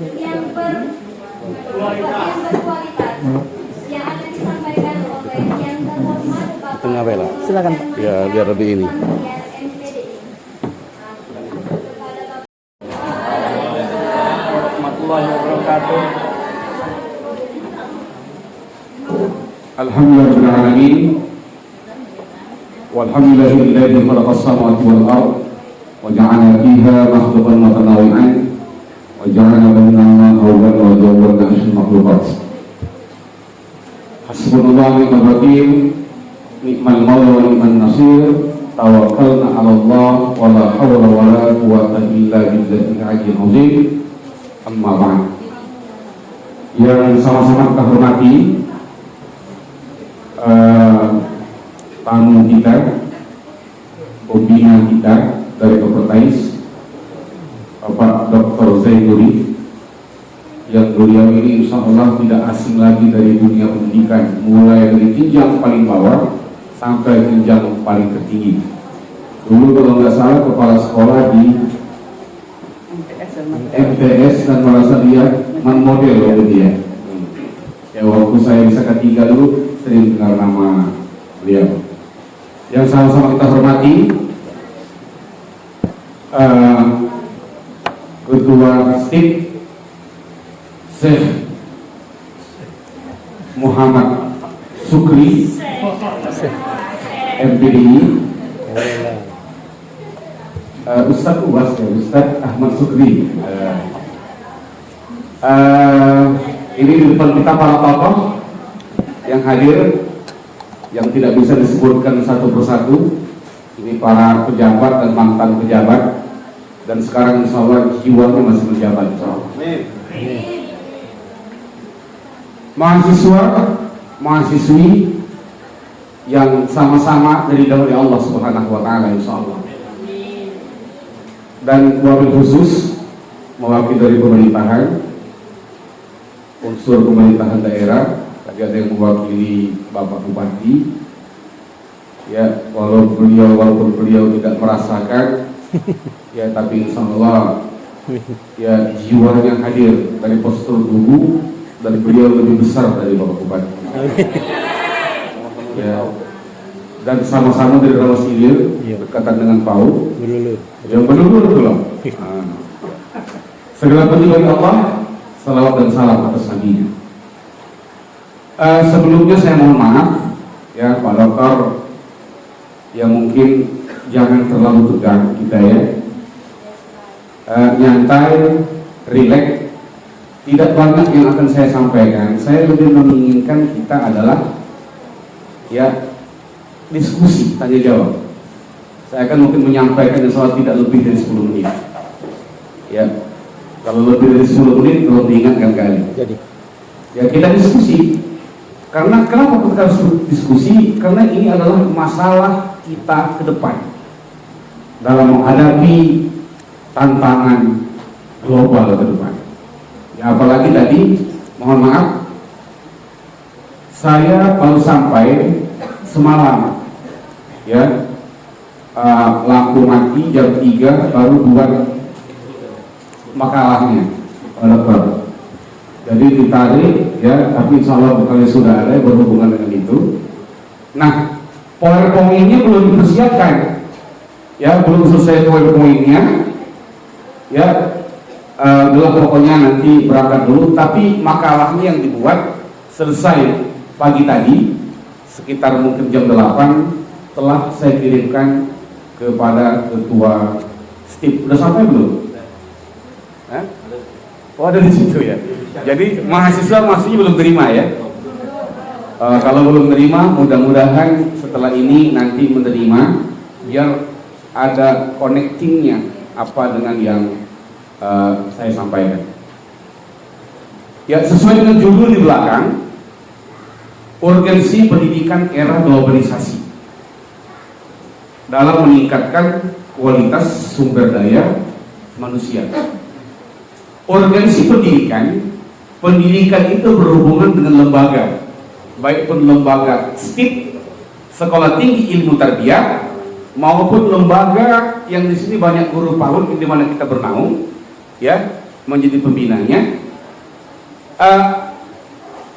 yang berkualitas, yang akan disampaikan oleh yang terhormat Bapak Tengah bela. Silakan. Ya, biar lebih ini. Warahmatullahi wabarakatuh. Alhamdulillahirrahmanirrahim. Walhamdulillahilladzi khalaqas samawati wal ardh wa ja'ala fiha makhluqan mutanawi'an wa ja'ala bainahuma hawlan wa jawwara asy makhluqat. Hasbunallahu wa ni'mal wakeel, ni'mal mawla wa ni'man nasir. Tawakkalna 'ala Allah wa la haula wa la quwwata illa billahil 'aliyyil 'azim. Amma ba'd. Yang sama-sama kita hormati tamu kita, pembina kita dari Kopertais, Bapak Dr. Zainuri, yang beliau ini insya Allah tidak asing lagi dari dunia pendidikan, mulai dari jenjang paling bawah sampai jenjang paling tertinggi. Dulu kalau nggak salah kepala sekolah di MTS dan merasa dia model waktu dia. Ya waktu saya bisa ketiga dulu sering dengar nama beliau. Yang sama-sama kita hormati Ketua STIP Syekh Muhammad Sukri MPDI, Ustadz UAS ya, Ustadz Ahmad Sukri. Ini di depan kita para tokoh yang hadir, yang tidak bisa disebutkan satu persatu. Ini para pejabat dan mantan pejabat, dan sekarang insya Allah jiwanya masih menjabat, insya Allah. Mahasiswa, mahasiswi yang sama-sama dari Allah Subhanahu wa Ta'ala, insya Allah. Dan wabil khusus mewakili dari pemerintahan, unsur pemerintahan daerah. Tadi ada yang mewakili Bapak Bupati, ya walaupun beliau tidak merasakan, ya tapi insya Allah ya jiwanya hadir. Dari postur tubuh dari beliau lebih besar dari Bapak Bupati. Ya, dan sama-sama dari Rawas Ilir, berkaitan dengan PAUD, yang benar-benar itu loh. Segala puji bagi Allah, salawat dan salam atas nabinya. Sebelumnya saya mohon maaf ya Pak Dokter, yang mungkin jangan terlalu tegang kita ya, nyantai, rileks. Tidak banyak yang akan saya sampaikan. Saya lebih menginginkan kita adalah ya diskusi, tanya jawab. Saya akan mungkin menyampaikan soal tidak lebih dari 10 menit ya. Kalau lebih dari 10 menit kalau diingatkan kali. Jadi ya kita diskusi. Karena kenapa kita harus diskusi? Karena ini adalah masalah kita ke depan dalam menghadapi tantangan global ke depan. Ya, apalagi tadi, mohon maaf, saya baru sampai semalam, ya, lampu mati jam 3 baru buat makalahnya, dokter. Jadi ditarik, ya, tapi insya Allah bukannya sudah ada berhubungan dengan itu. Nah, PowerPoint-nya belum dipersiapkan, ya, belum selesai PowerPoint-nya, ya, gelap pokoknya nanti berangkat dulu. Tapi makalahnya yang dibuat selesai pagi tadi, sekitar mungkin jam 8, telah saya kirimkan kepada Ketua STIP. Udah sampai belum? Hah? Oh, ada di situ ya. Jadi mahasiswa-mahasiswi belum terima ya. Kalau belum terima, mudah-mudahan setelah ini nanti menerima, biar ada connectingnya apa dengan yang saya sampaikan. Ya, sesuai dengan judul di belakang, urgensi pendidikan era globalisasi dalam meningkatkan kualitas sumber daya manusia. Urgensi pendidikan itu berhubungan dengan lembaga, baik pun lembaga STIP, Sekolah Tinggi Ilmu Tarbiyah, maupun lembaga yang di sini banyak guru PAUD di mana kita bernaung, ya, menjadi pembinanya.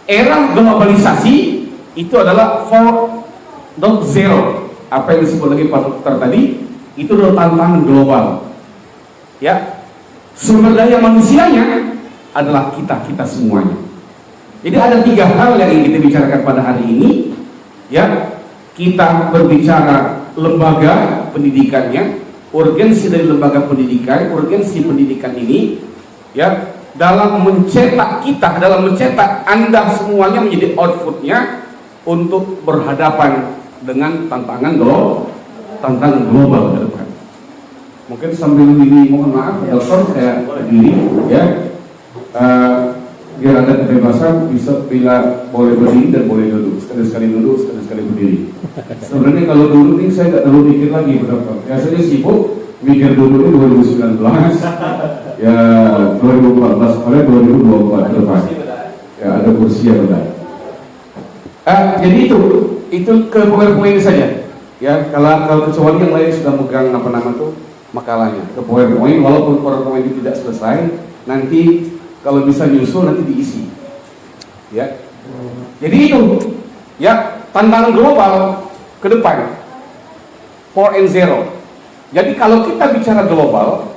Era globalisasi itu adalah 4.0, apa yang disebut lagi Pak Dokter tadi, itu adalah tantangan global. Ya, sumber daya manusianya adalah kita semuanya. Jadi ada 3 hal yang ingin kita bicarakan pada hari ini. Ya, kita berbicara lembaga pendidikannya, urgensi dari lembaga pendidikan, urgensi pendidikan ini, ya, dalam mencetak kita, dalam mencetak Anda semuanya menjadi outputnya untuk berhadapan dengan tantangan global ke depan. Mungkin sambil ini mohon maaf, Dokter, saya berdiri, ya, biar ada kebebasan, bisa bila boleh berdiri dan boleh duduk, sekali-sekali duduk, sekali-sekali berdiri. Sebenarnya kalau dulu nih saya nggak terlalu mikir lagi, Dokter. Biasanya sibuk mikir dulu ini 2019, ya 2014, oleh 2024 ke depan. Ya ada kursi yang udah. Jadi itu ke poin-poin saja. Ya, kalau kecuali yang lain sudah megang apa nama tuh makalahnya ke poin-poin, walaupun poin-poin itu tidak selesai, nanti kalau bisa nyusul nanti diisi. Ya. Jadi itu ya tantangan global ke depan 4.0. Jadi kalau kita bicara global,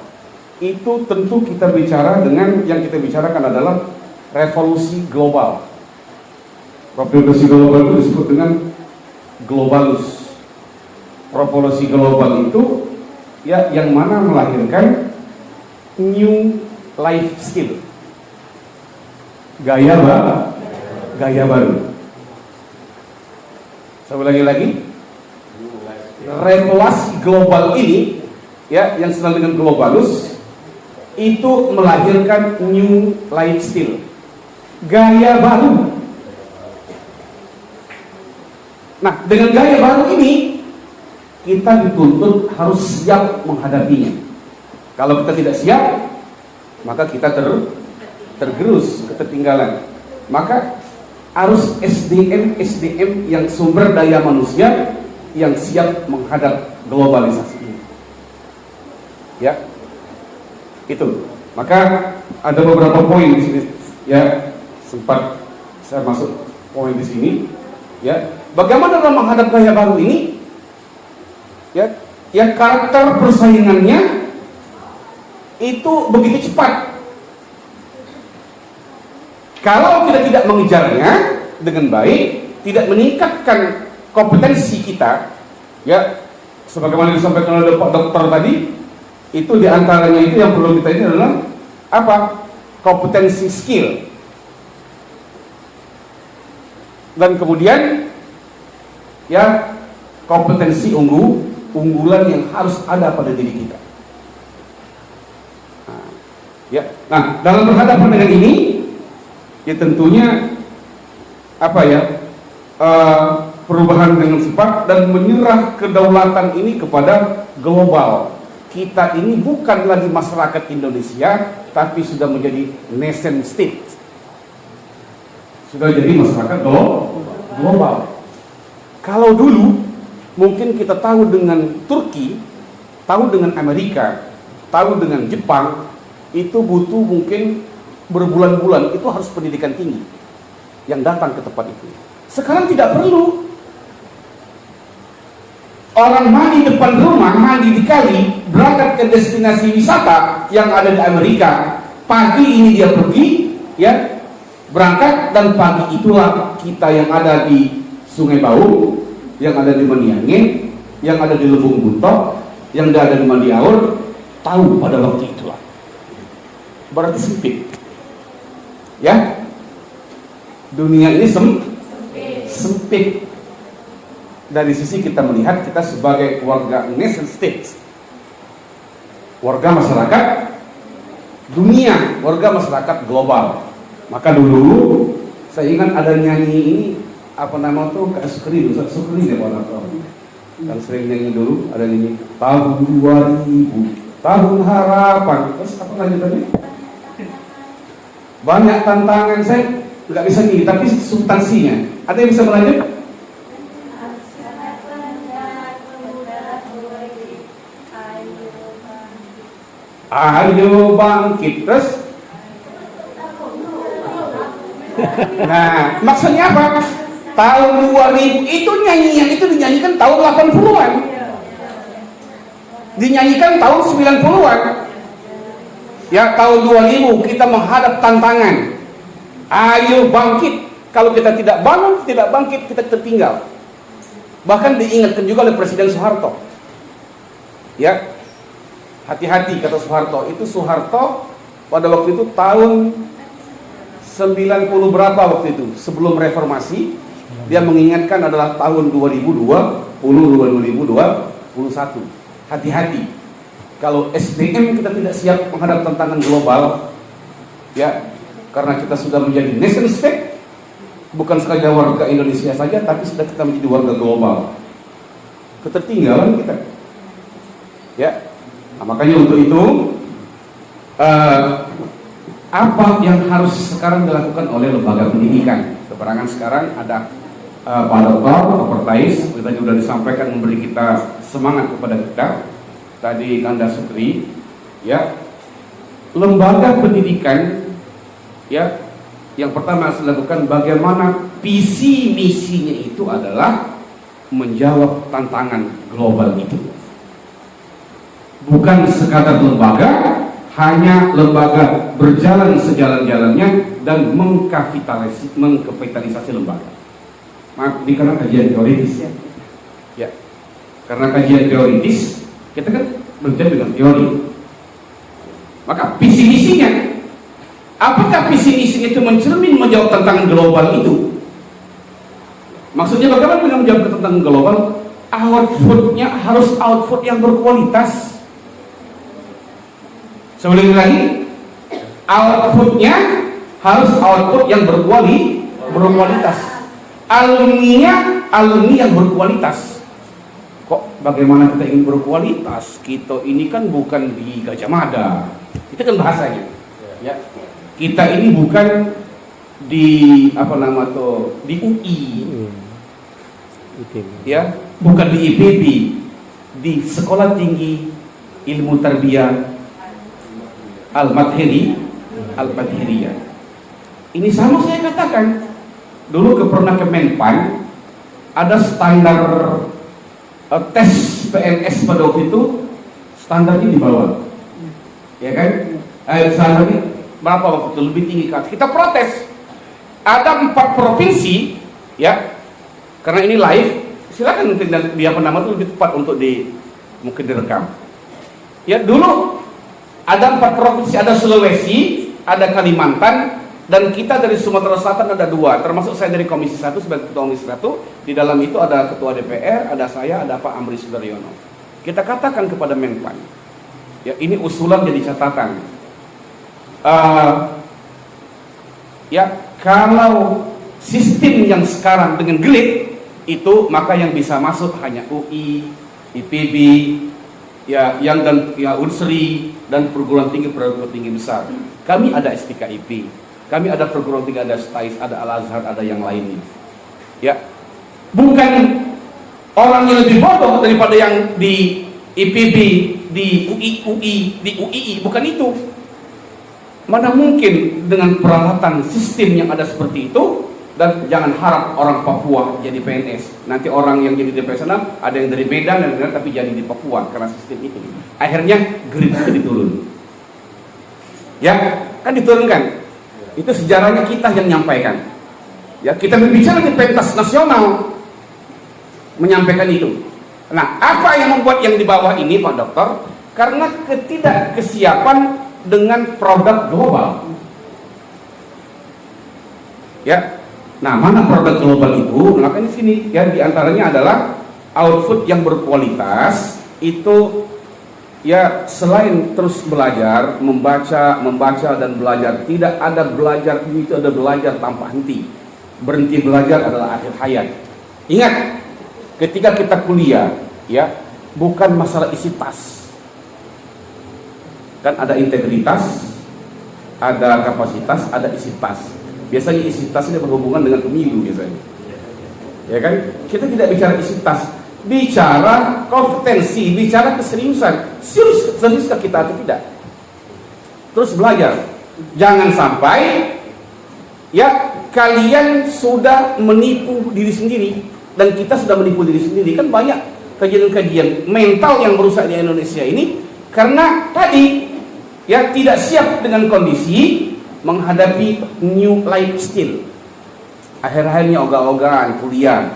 itu tentu kita bicara dengan yang kita bicarakan adalah revolusi global. Revolusi global itu disebut dengan globalus. Revolusi global itu ya yang mana melahirkan new life skill, gaya baru. Saya ulangi lagi. Revolusi global ini, ya, yang senang dengan globalus, itu melahirkan new life skill, gaya baru. Nah, dengan gaya baru ini kita dituntut harus siap menghadapinya. Kalau kita tidak siap, maka kita tergerus, ketertinggalan. Maka harus SDM yang sumber daya manusia yang siap menghadap globalisasi ini. Ya, itu. Maka ada beberapa poin di sini. Ya, sempat saya masuk poin di sini. Ya, bagaimana dalam menghadap gaya baru ini? Ya, yang karakter persaingannya itu begitu cepat. Kalau kita tidak mengejarnya dengan baik, tidak meningkatkan kompetensi kita, ya, sebagaimana disampaikan oleh Pak Dokter tadi, itu diantaranya itu yang perlu kita ini adalah apa? Kompetensi skill, dan kemudian ya kompetensi unggulan yang harus ada pada diri kita. Nah, dalam berhadapan dengan ini, ya tentunya apa ya? Perubahan dengan cepat dan menyerah kedaulatan ini kepada global. Kita ini bukan lagi masyarakat Indonesia, tapi sudah menjadi nation state. Sudah jadi masyarakat global. Kalau dulu mungkin kita tahu dengan Turki, tahu dengan Amerika, tahu dengan Jepang, itu butuh mungkin berbulan-bulan, itu harus pendidikan tinggi yang datang ke tempat itu. Sekarang tidak perlu. Orang mandi depan rumah, mandi di kali, berangkat ke destinasi wisata yang ada di Amerika. Pagi ini dia pergi, ya, berangkat, dan pagi itulah kita yang ada di Sungai Bau, yang ada di Maniangin, yang ada di Lembung Buntok, yang ada di Mandiaur, tahu pada waktu itulah. Berarti sempit. Ya, dunia ini sempit. Dari sisi kita melihat kita sebagai warga nation state, warga masyarakat dunia, warga masyarakat global. Maka dulu saya ingat ada nyanyi ini, apa nama tuh, Kak Sukri ya Pak. Yang sering nyanyi dulu, ada nyanyi tahun 2000, tahun harapan. Terus apa lanjutannya? Banyak tantangan, saya nggak bisa nyanyi, tapi substansinya. Ada yang bisa melanjut? Ayo bangkit. Terus Nah, maksudnya apa? Tahun 2000 itu nyanyian itu dinyanyikan tahun 80-an. Dinyanyikan tahun 90-an. Ya, tahun 2000 kita menghadap tantangan. Ayo bangkit. Kalau kita tidak bangun, tidak bangkit, kita tertinggal. Bahkan diingatkan juga oleh Presiden Soeharto. Ya, hati-hati kata Soeharto. Itu Soeharto pada waktu itu tahun 90 berapa waktu itu, sebelum reformasi, dia mengingatkan adalah tahun 2021. Hati-hati. Kalau SDM kita tidak siap menghadap tantangan global, ya, karena kita sudah menjadi nation state, bukan saja warga Indonesia saja, tapi sudah kita menjadi warga global. Ketertinggalan kita. Ya, nah, makanya untuk itu apa yang harus sekarang dilakukan oleh lembaga pendidikan? Keperangan sekarang ada Pak Dokter, Dr. Thais, kita sudah disampaikan memberi kita semangat kepada kita. Tadi Kanda Sutri, ya, lembaga pendidikan, ya, yang pertama harus dilakukan bagaimana visi misinya itu adalah menjawab tantangan global itu. Bukan sekadar lembaga, hanya lembaga berjalan sejalan-jalannya dan mengkapitalisasi lembaga. Maaf, ini karena kajian teoritis ya. Ya, karena kajian teoritis kita kan berbicara dengan teori. Maka visi misinya, apakah visi misinya itu mencermin menjawab tantangan global itu? Maksudnya bagaimana dengan menjawab tantangan global? Outputnya harus output yang berkualitas. Sebelum lagi, outputnya harus output yang berkualitas. Alumni yang berkualitas. Kok bagaimana kita ingin berkualitas? Kita ini kan bukan di Gajah Mada. Itu kan bahasanya. Ya. Kita ini bukan di di UI. Ya, bukan di IPB, di Sekolah Tinggi Ilmu Tarbiyah Al-Madhiriyah. Ini sama saya katakan. Dulu pernah ke Menpan, ada standar tes PNS pada waktu itu, standarnya di bawah. Ya kan? Standarnya berapa waktu itu? Lebih tinggi kan? Kita protes. Ada 4 provinsi, ya. Karena ini live, silakan dia nama itu lebih tepat untuk mungkin direkam. Ya, dulu ada 4 provinsi, ada Sulawesi, ada Kalimantan, dan kita dari Sumatera Selatan ada 2, termasuk saya dari Komisi 1 sebagai Ketua Komisi 1. Di dalam itu ada Ketua DPR, ada saya, ada Pak Amri Sudaryono. Kita katakan kepada Menpan, ya, ini usulan jadi catatan. Ya, kalau sistem yang sekarang dengan grade itu, maka yang bisa masuk hanya UI, IPB, ya, Unsri dan perguruan tinggi besar. Kami ada STKIP, kami ada perguruan tinggi, ada STAIS, ada Al-Azhar, ada yang lainnya. Ya, bukan orang yang lebih bodoh daripada yang di IPB, di UI, di UII, bukan itu. Mana mungkin dengan peralatan sistem yang ada seperti itu. Dan jangan harap orang Papua jadi PNS. Nanti orang yang jadi di sana ada yang dari Medan dan lain-lain, tapi jadi di Papua karena sistem itu. Akhirnya grade itu diturun. Ya, kan diturunkan. Itu sejarahnya kita yang menyampaikan. Ya, kita berbicara di pentas nasional menyampaikan itu. Nah, apa yang membuat yang di bawah ini, Pak Dokter? Karena ketidakkesiapan dengan produk global. Ya. Nah, mana produk global itu? Makanya sini ya, diantaranya adalah output yang berkualitas itu, ya, selain terus belajar, membaca dan belajar. Tidak ada belajar itu, ada belajar tanpa henti. Berhenti belajar adalah akhir hayat. Ingat, ketika kita kuliah, ya, bukan masalah isi tas. Kan ada integritas, ada kapasitas, ada isi tas. Biasanya isi tas ini berhubungan dengan pemilu biasanya. Ya kan? Kita tidak bicara isi tas, bicara kompetensi, bicara keseriusan. Seriuskah kita atau tidak? Terus belajar. Jangan sampai, ya, kalian sudah menipu diri sendiri dan kita sudah menipu diri sendiri. Kan banyak kajian-kajian mental yang merusak di Indonesia ini karena tadi ya tidak siap dengan kondisi menghadapi new lifestyle. Akhir-akhirnya ogah-ogahan kuliah,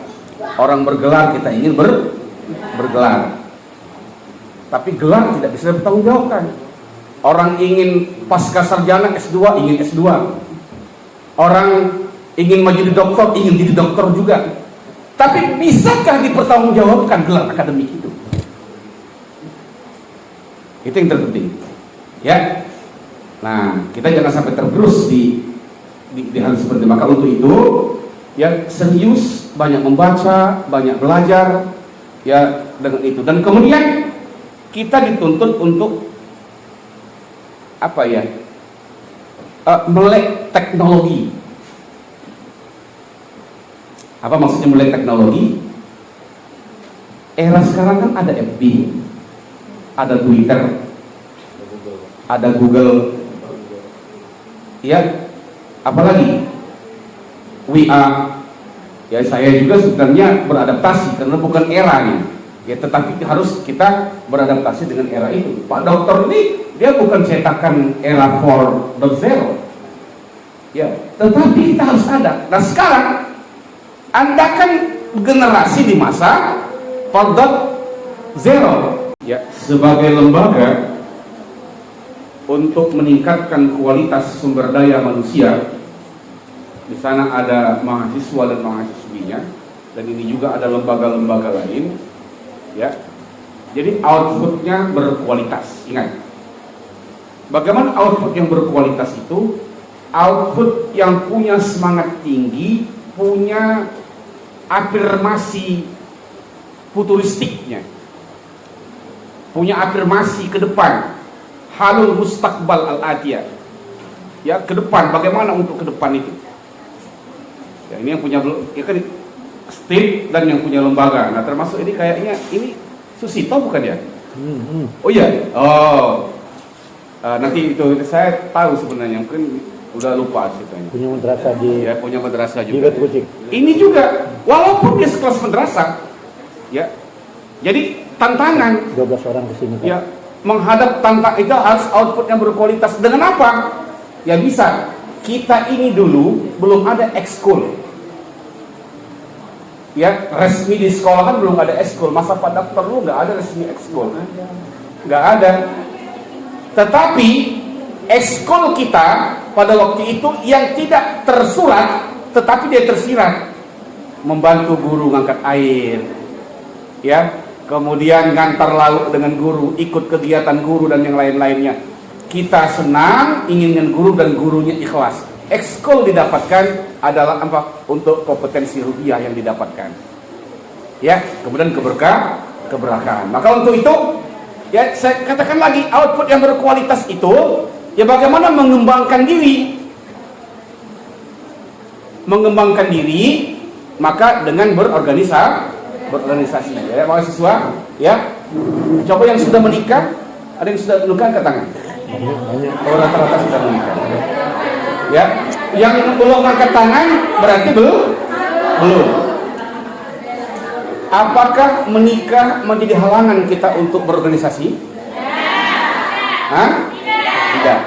orang bergelar, kita ingin bergelar, tapi gelar tidak bisa dipertanggungjawabkan. Orang ingin pasca sarjana S2, ingin S2. Orang ingin menjadi dokter, ingin jadi dokter juga. Tapi bisakah dipertanggungjawabkan gelar akademik itu? Itu yang terpenting. Ya. Nah, kita jangan sampai tergerus di hal seperti itu. Maka untuk itu, ya serius, banyak membaca, banyak belajar, ya dengan itu. Dan kemudian kita dituntut untuk apa ya? Melek teknologi. Apa maksudnya melek teknologi? Era sekarang kan ada FB, ada Twitter, ada Google, ya, apalagi WA. Ya saya juga sebenarnya beradaptasi karena bukan eranya, ya, tetapi harus kita beradaptasi dengan era itu. Pak Dokter ini dia bukan cetakan era 4.0, ya, tetapi kita harus ada. Nah sekarang Anda kan generasi di masa 4.0, ya, sebagai lembaga untuk meningkatkan kualitas sumber daya manusia. Di sana ada mahasiswa dan mahasiswinya, dan ini juga ada lembaga-lembaga lain, ya. Jadi outputnya berkualitas. Ingat, bagaimana output yang berkualitas itu? Output yang punya semangat tinggi, punya afirmasi futuristiknya, punya afirmasi ke depan, halul mustaqbal al-atiyah, ya, ke depan. Bagaimana untuk ke depan itu? Ya, ini yang punya, ya kan, state dan yang punya lembaga. Nah termasuk ini kayaknya ini Susito bukan ya? Oh iya. Oh, nanti itu saya tahu sebenarnya, mungkin udah lupa ceritanya. Punya madrasah di, ya, punya madrasah di juga. Kucing. Ini juga, walaupun dia sekelas madrasah, ya. Jadi tantangan 12 orang ke sini. ya menghadap tantangan itu harus output yang berkualitas. Dengan apa? Ya bisa. Kita ini dulu belum ada ekskul, ya, resmi di sekolah kan belum ada ekskul. Masa Pak Dokter dulu nggak ada resmi ekskul, nggak ada. Tetapi ekskul kita pada waktu itu yang tidak tersurat, tetapi dia tersirat, membantu guru ngangkat air, ya, kemudian ngantar lauk dengan guru, ikut kegiatan guru dan yang lain-lainnya. Kita senang, inginkan guru dan gurunya ikhlas. Ekskul didapatkan adalah apa? Untuk kompetensi rupiah yang didapatkan, ya, kemudian keberkahan. Maka untuk itu, ya, saya katakan lagi, output yang berkualitas itu, ya, bagaimana mengembangkan diri, maka dengan berorganisasi, ya, mahasiswa, ya, coba yang sudah menikah, ada yang sudah menikah, angkat tangan. Oh, rata-rata sudah menikah, ya. Yang belum angkat tangan berarti belum. Apakah menikah menjadi halangan kita untuk berorganisasi? Hah? Tidak.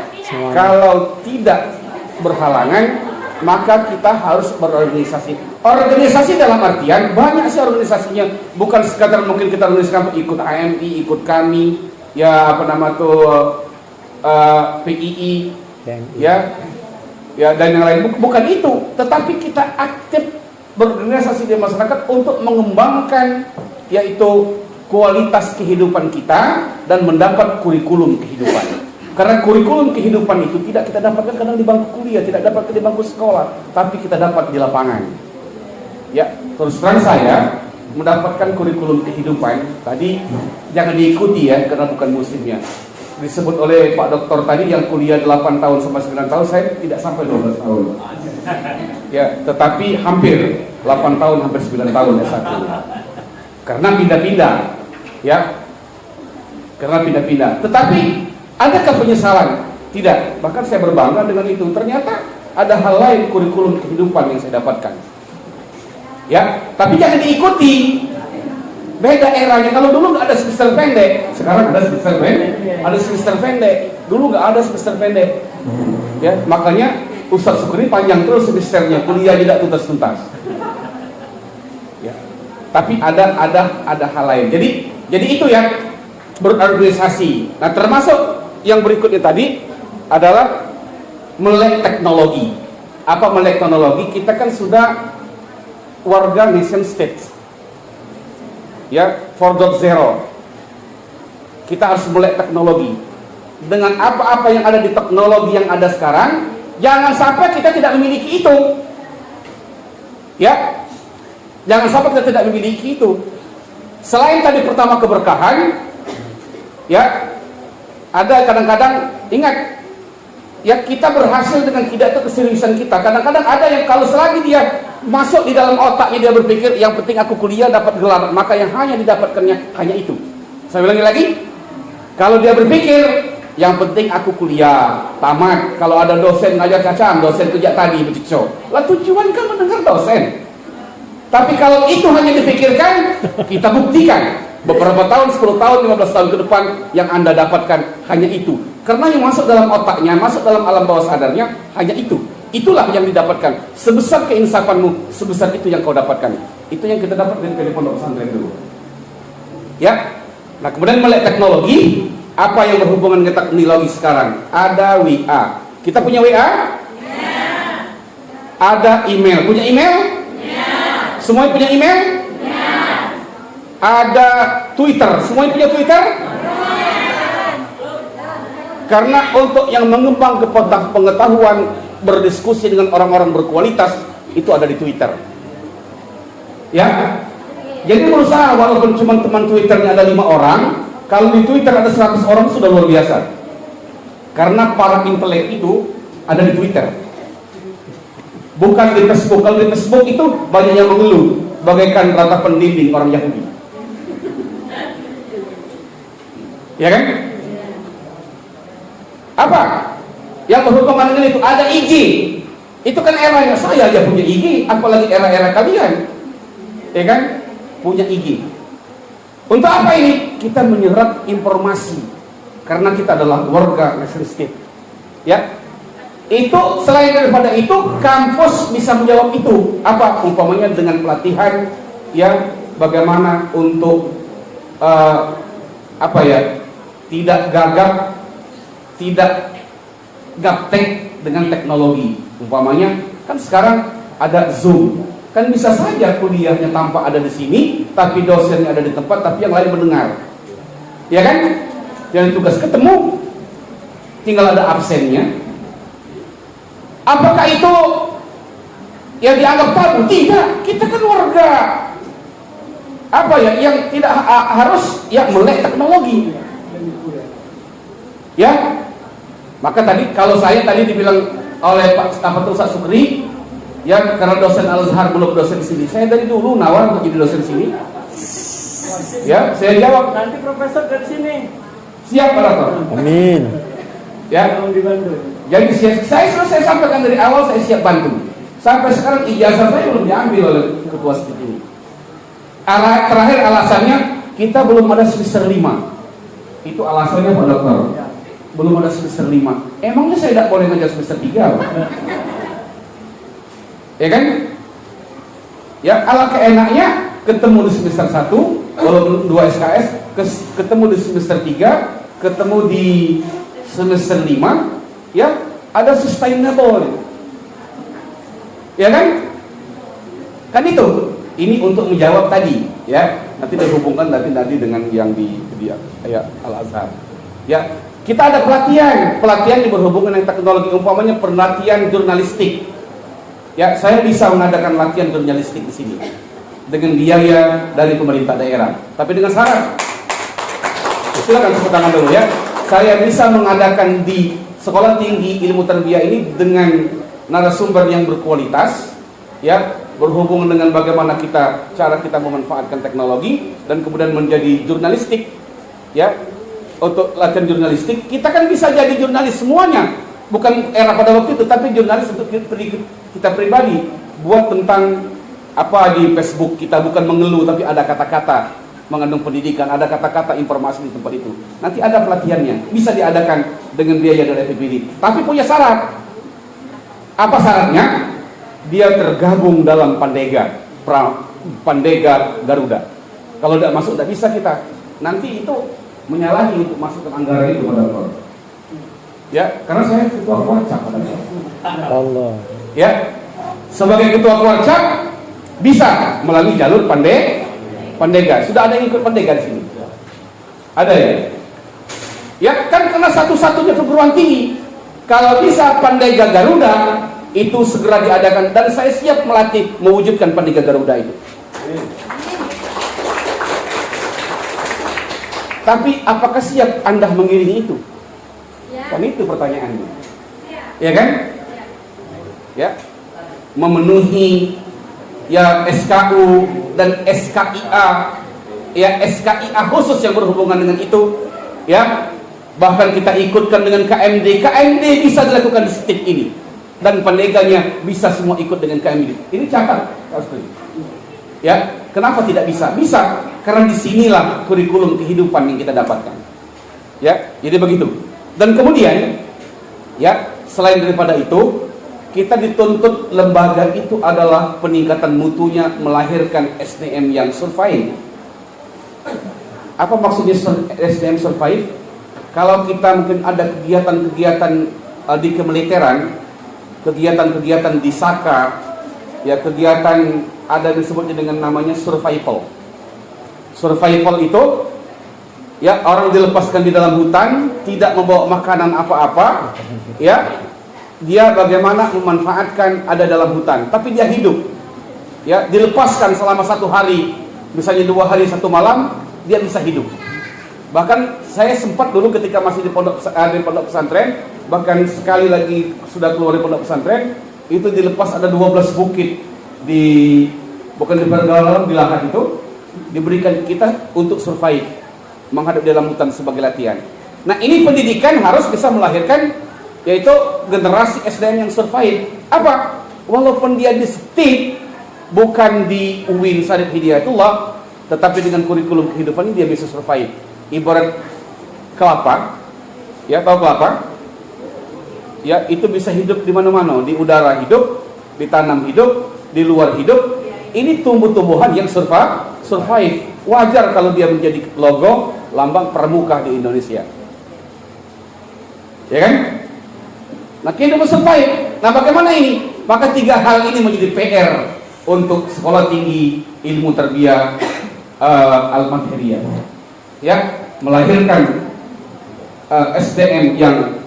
Kalau tidak berhalangan, maka kita harus berorganisasi. Organisasi dalam artian banyak sih organisasinya, bukan sekadar mungkin kita organisasikan ikut AMI, ikut kami, ya, apa nama tuh, PII, ya, dan yang lain. Bukan itu, tetapi kita aktif berorganisasi di masyarakat untuk mengembangkan, yaitu kualitas kehidupan kita dan mendapat kurikulum kehidupan. Karena kurikulum kehidupan itu tidak kita dapatkan kadang di bangku kuliah, tidak dapat di bangku sekolah, tapi kita dapat di lapangan. Ya, terus terang saya mendapatkan kurikulum kehidupan tadi jangan diikuti ya, karena bukan musimnya. Disebut oleh Pak Dokter tadi yang kuliah 8 tahun sampai 9 tahun, saya tidak sampai 12 tahun. Ya, tetapi hampir 8 tahun hampir 9 tahun S1. Karena pindah-pindah, ya. Karena pindah-pindah. Tetapi adakah penyesalan? Tidak. Bahkan saya berbangga dengan itu. Ternyata ada hal lain kurikulum kehidupan yang saya dapatkan. Ya, tapi jangan diikuti. Beda eranya. Kalau dulu nggak ada semester pendek, sekarang ada semester pendek. Ada semester pendek. Dulu nggak ada semester pendek. Ya, makanya Ustadz Sukri panjang terus semesternya, kuliah tidak tuntas-tuntas. Ya. Tapi ada hal lain. Jadi itu ya, berorganisasi. Nah, termasuk yang berikutnya tadi adalah melek teknologi. Apa melek teknologi? Kita kan sudah warga nation state, ya, 4.0. Kita harus melek teknologi. Dengan apa-apa yang ada di teknologi yang ada sekarang, jangan sampai kita tidak memiliki itu, ya. Jangan sampai kita tidak memiliki itu. Selain tadi pertama keberkahan, ya, ada kadang-kadang ingat. Ya, kita berhasil dengan tidak itu keseriusan kita. Kadang-kadang ada yang kalau selagi dia masuk di dalam otaknya, dia berpikir yang penting aku kuliah dapat gelar, maka yang hanya didapatkannya hanya itu. Saya ulangi lagi, kalau dia berpikir yang penting aku kuliah tamat, kalau ada dosen ngajar cacam, dosen kerja tadi becicok, lah tujuan kan mendengar dosen. Tapi kalau itu hanya dipikirkan, kita buktikan beberapa tahun, 10 tahun, 15 tahun ke depan yang Anda dapatkan hanya itu. Karena yang masuk dalam otaknya, masuk dalam alam bawah sadarnya hanya itu. Itulah yang didapatkan. Sebesar keinsafanmu, sebesar itu yang kau dapatkan. Itu yang kita dapat dari pondok pesantren dulu. Ya. Nah, kemudian melek teknologi, apa yang berhubungan dengan teknologi sekarang? Ada WA. Kita punya WA? Ya. Ada email. Punya email? Ya. Semuanya punya email? Ya. Ada Twitter. Semuanya punya Twitter? Karena untuk yang mengembang pengetahuan, berdiskusi dengan orang-orang berkualitas, itu ada di Twitter. Ya. Jadi berusaha, walaupun cuma teman Twitternya ada 5 orang, kalau di Twitter ada 100 orang sudah luar biasa. Karena para intelek itu ada di Twitter. Bukan di Facebook. Kalau di Facebook itu banyak yang mengeluh, bagaikan rata pendinding orang Yahudi. Ya kan? Apa yang berhubungan dengan itu? Ada IG. Itu kan eranya saya aja punya IG, apalagi era-era kalian, ya kan, punya IG. Untuk apa ini? Kita menyerap informasi karena kita adalah warga nation state, ya. Itu selain daripada itu, kampus bisa menjawab itu. Apa? Umpamanya dengan pelatihan, ya, bagaimana untuk apa ya, tidak gagap, tidak gaptek dengan teknologi. Umpamanya kan sekarang ada Zoom, kan bisa saja kuliahnya tanpa ada di sini, tapi dosennya ada di tempat, tapi yang lain mendengar, ya kan? Yang tugas ketemu, tinggal ada absennya. Apakah itu yang dianggap tabu? Tidak, kita kan warga apa ya, yang tidak harus ya melek teknologi, ya. Maka tadi kalau saya tadi dibilang oleh Pak Ustadz Sukri, ya, karena dosen Al-Azhar belum dosen di sini. Saya dari dulu nawar untuk jadi dosen sini. Ya, saya jawab nanti profesor dari sini. siap Pak Rato. Amin. Ya. Jadi saya sampaikan dari awal, saya siap bantu. Sampai sekarang ijazah saya belum diambil oleh ketua stip ini. Terakhir alasannya kita belum ada semester 5. Itu alasannya Pak Dokter. Belum ada semester 5. Emangnya saya tidak boleh ngajar semester 3? Ya kan? Ya, alangkah enaknya ketemu di semester 1, walaupun 2 SKS, ketemu di semester 3, ketemu di semester 5, ya, ada sustainable. Ya kan? Kan itu. Ini untuk menjawab tadi, ya. Nanti dihubungkan nanti dengan yang di ya, Al-Azhar. Ya. Kita ada pelatihan yang berhubungan dengan teknologi, umpamanya pelatihan jurnalistik. Ya, saya bisa mengadakan latihan jurnalistik di sini dengan biaya dari pemerintah daerah, tapi dengan syarat. Silakan tepuk tangan dulu ya. Saya bisa mengadakan di Sekolah Tinggi Ilmu Tarbiyah ini dengan narasumber yang berkualitas, ya, berhubungan dengan bagaimana cara kita memanfaatkan teknologi dan kemudian menjadi jurnalistik, ya. Untuk latihan jurnalistik, kita kan bisa jadi jurnalis semuanya. bukan era pada waktu itu, tapi jurnalis untuk kita pribadi buat tentang apa di Facebook kita, bukan mengeluh tapi ada kata-kata mengandung pendidikan, ada kata-kata informasi di tempat itu. Nanti ada pelatihannya, bisa diadakan dengan biaya dari APBD, tapi punya syarat. Apa syaratnya? Dia tergabung dalam Pandega Garuda. Kalau tidak masuk tidak bisa kita. Nanti itu menyalahi untuk masuk ke anggaran itu pada Pak. Ya, karena saya ketua Kuarcap pada Allah. Ya, sebagai ketua Kuarcap bisa melalui jalur Pandega. Sudah ada yang ikut Pandega di sini? Ada ya? Ya, kan karena satu-satunya perguruan tinggi. Kalau bisa Pandega Garuda itu segera diadakan, dan saya siap melatih mewujudkan Pandega Garuda itu. Tapi apakah siap Anda mengiringi itu? Kan itu pertanyaannya. Ya kan? Ya. Memenuhi ya SKU dan SKIA, ya SKIA khusus yang berhubungan dengan itu, ya. Bahkan kita ikutkan dengan KMD. KMD bisa dilakukan di setiap ini, dan Pandeganya bisa semua ikut dengan KMD. Ini catat, ya. Kenapa tidak bisa? Bisa, karena disinilah kurikulum kehidupan yang kita dapatkan. Ya, jadi begitu. Dan kemudian, ya, selain daripada itu, kita dituntut lembaga itu adalah peningkatan mutunya, melahirkan SDM yang survive. Apa maksudnya SDM survive? Kalau kita mungkin ada kegiatan-kegiatan di kemiliteran, kegiatan-kegiatan di Saka, ya kegiatan ada disebutnya dengan namanya survival. Survival itu, ya orang dilepaskan di dalam hutan, tidak membawa makanan apa-apa, ya dia bagaimana memanfaatkan ada dalam hutan, tapi dia hidup, ya dilepaskan selama 1 hari, misalnya 2 hari 1 malam, dia bisa hidup. Bahkan saya sempat dulu ketika masih di pondok pesantren, bahkan sekali lagi sudah keluar dari pondok pesantren, itu dilepas ada 12 bukit di bukan di pergaulan, di lahan itu diberikan kita untuk survive, menghadap dalam hutan sebagai latihan. Nah, ini pendidikan harus bisa melahirkan yaitu generasi SDM yang survive. Apa? Walaupun dia di STIP, bukan di UIN Syarif Hidayatullah, tetapi dengan kurikulum kehidupan ini dia bisa survive. Ibarat kelapa, ya tahu kelapa? Ya, itu bisa hidup di mana-mana, di udara hidup, ditanam hidup, di luar hidup. Ini tumbuh-tumbuhan yang survive. Wajar kalau dia menjadi logo lambang pramuka di Indonesia. Ya kan? Nah, kehidupan survive. Nah, bagaimana ini? Maka 3 hal ini menjadi PR untuk sekolah tinggi ilmu tarbiyah al-Madhiriyah. Ya, melahirkan SDM yang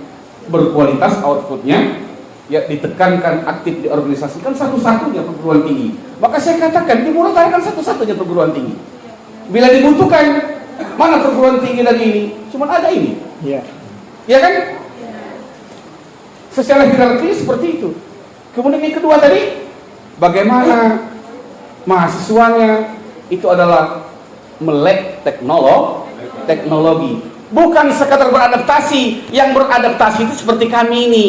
berkualitas outputnya, ya ditekankan aktif di organisasi, kan satu-satunya perguruan tinggi. Maka saya katakan di Murata kan satu-satunya perguruan tinggi. Bila dibutuhkan mana perguruan tinggi dari ini, cuma ada ini. Iya. Ya kan? Secara hierarki seperti itu. Kemudian yang kedua tadi, bagaimana mahasiswanya itu adalah melek teknologi. Bukan sekadar beradaptasi. Yang beradaptasi itu seperti kami ini,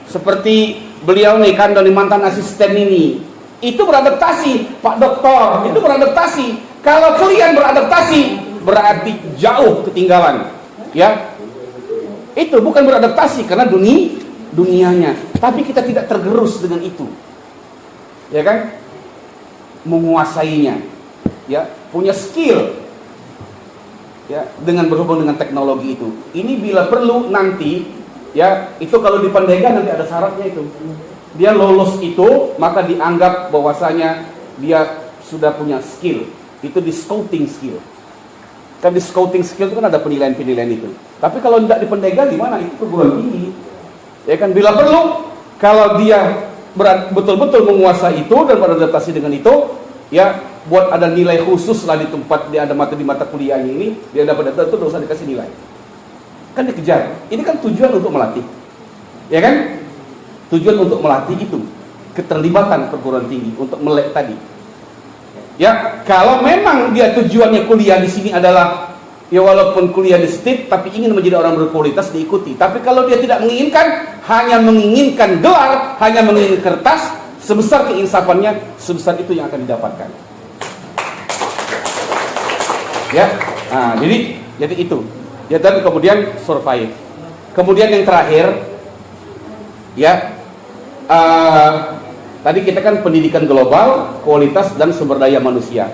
seperti beliau nih, kan dari mantan asisten ini. Itu beradaptasi, Pak Doktor, itu beradaptasi. Kalau kalian beradaptasi, berarti jauh ketinggalan. Ya, itu bukan beradaptasi karena dunianya, tapi kita tidak tergerus dengan itu, ya kan? Menguasainya, ya, punya skill, ya, dengan berhubung dengan teknologi itu. Ini bila perlu nanti, ya, itu kalau di Pandega nanti ada syaratnya itu. Dia lolos itu, maka dianggap bahwasanya dia sudah punya skill. Itu di scouting skill. Kan di scouting skill itu kan ada penilaian-penilaian itu. Tapi kalau tidak di Pandega gimana? Itu perguruan tinggi. Ya kan, bila perlu, kalau dia betul-betul menguasai itu dan beradaptasi dengan itu, ya, buat ada nilai khusus lah di tempat dia ada di mata kuliahnya ini, dia dapat data itu tidak usah dikasih nilai. Kan dikejar. Ini kan tujuan untuk melatih. Ya kan? Tujuan untuk melatih itu keterlibatan perguruan tinggi untuk melek tadi. Ya, kalau memang dia tujuannya kuliah di sini adalah Ya walaupun kuliah di STIP tapi ingin menjadi orang berkualitas diikuti. Tapi kalau dia tidak menginginkan, hanya menginginkan gelar, hanya menginginkan kertas, sebesar keinsafannya, sebesar itu yang akan didapatkan. Ya, nah, jadi itu. Ya, dan kemudian survive. Kemudian yang terakhir, ya, tadi kita kan pendidikan global, kualitas dan sumber daya manusia.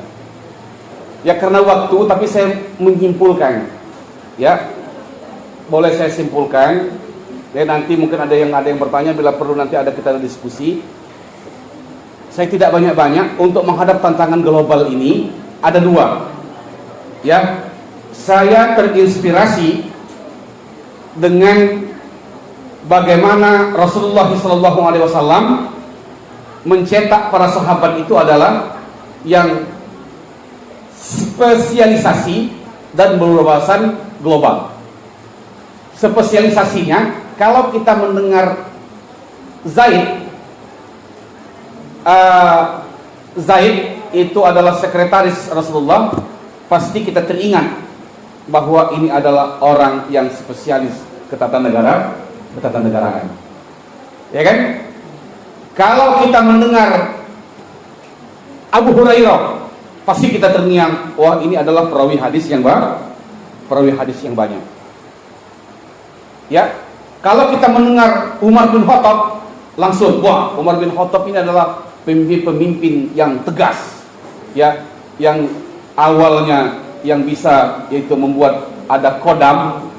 Ya karena waktu, tapi saya menyimpulkan, ya, boleh saya simpulkan. Ya nanti mungkin ada yang bertanya, bila perlu nanti kita diskusi. Saya tidak banyak-banyak untuk menghadap tantangan global ini. Ada dua, ya. Saya terinspirasi dengan bagaimana Rasulullah SAW mencetak para sahabat itu adalah yang spesialisasi dan berwawasan global. Spesialisasinya, kalau kita mendengar Zaid itu adalah sekretaris Rasulullah, pasti kita teringat bahwa ini adalah orang yang spesialis ketatanegaraan. Ya kan? Kalau kita mendengar Abu Hurairah, pasti kita terngiang, wah ini adalah perawi hadis yang banyak. Ya, kalau kita mendengar Umar bin Khattab, langsung, wah Umar bin Khattab ini adalah pemimpin yang tegas, ya, yang awalnya yang bisa yaitu membuat ada kodam,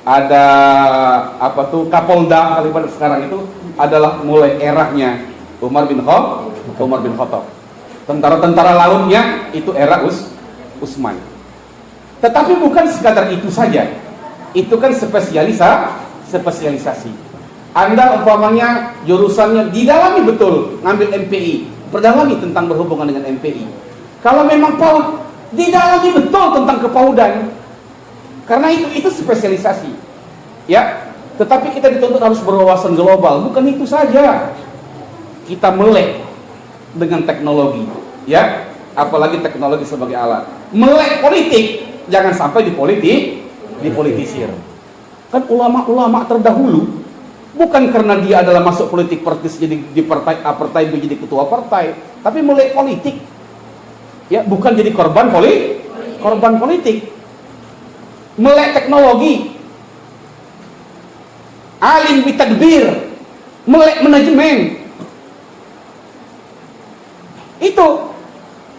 ada Kapolda, kali pada sekarang itu adalah mulai eranya Umar bin Khattab. Tentara-tentara lautnya itu era Utsman. Tetapi bukan sekadar itu saja. Itu kan spesialisasi. Anda umpamanya jurusannya didalami betul, ngambil MPI, berdalami tentang berhubungan dengan MPI. Kalau memang PAUD, didalami betul tentang kepaudan. Karena itu spesialisasi. Ya, tetapi kita dituntut harus berwawasan global. Bukan itu saja. Kita melek dengan teknologi, ya, apalagi teknologi sebagai alat. Melek politik, jangan sampai dipolitisir. Kan ulama-ulama terdahulu bukan karena dia adalah masuk politik praktis jadi di partai A, partai B jadi ketua partai, tapi melek politik. Ya, bukan jadi korban politik. Melek teknologi. Alim bitadbir, melek manajemen. Itu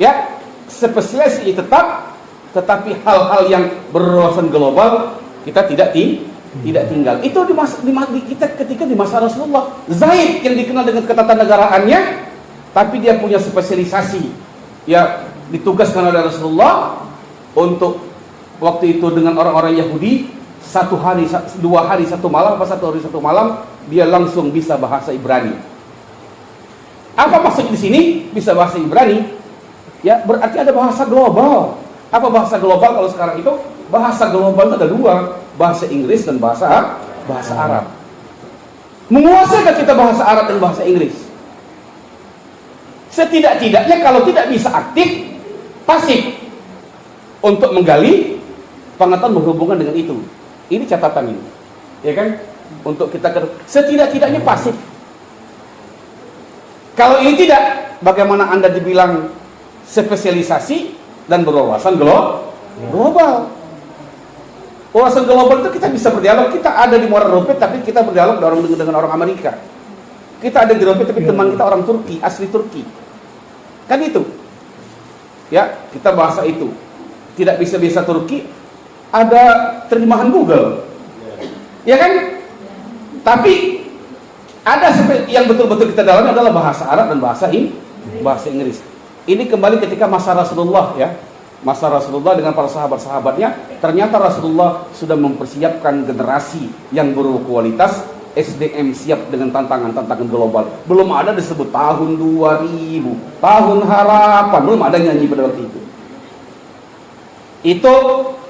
ya spesialisasi tetapi hal-hal yang berwawasan global kita tidak tinggal. Itu kita ketika di masa Rasulullah, Zaid yang dikenal dengan ketatanegaraannya, tapi dia punya spesialisasi, ya, ditugaskan oleh Rasulullah untuk waktu itu dengan orang-orang Yahudi, 1 hari 2 hari 1 malam, apa 1 hari 1 malam dia langsung bisa bahasa Ibrani. Apa maksud di sini bisa bahasa Ibrani? Ya, berarti ada bahasa global. Apa bahasa global kalau sekarang itu? Bahasa global itu ada 2, bahasa Inggris dan bahasa Arab. Menguasai kita bahasa Arab dan bahasa Inggris? Setidak-tidaknya kalau tidak bisa aktif, pasif untuk menggali pengetahuan berhubungan dengan itu. Ini catatan ini. Ya kan? Untuk kita setidak-tidaknya pasif. Kalau ini tidak, bagaimana Anda dibilang spesialisasi dan berwawasan global? Wawasan global itu kita bisa berdialog. Kita ada di Muara Rompet, tapi kita berdialog dengan orang Amerika. Kita ada di Rompet, tapi teman kita orang Turki, asli Turki. Kan itu. Ya, kita bahasa itu. Tidak bisa Turki, ada terjemahan Google. Ya kan? Tapi ada yang betul-betul kita dalami adalah bahasa Arab dan bahasa Inggris. Ini kembali ketika masa Rasulullah, ya. Masa Rasulullah dengan para sahabat-sahabatnya, ternyata Rasulullah sudah mempersiapkan generasi yang berkualitas, SDM siap dengan tantangan global. Belum ada disebut tahun 2000, tahun harapan, belum ada nyanyi pada waktu itu. Itu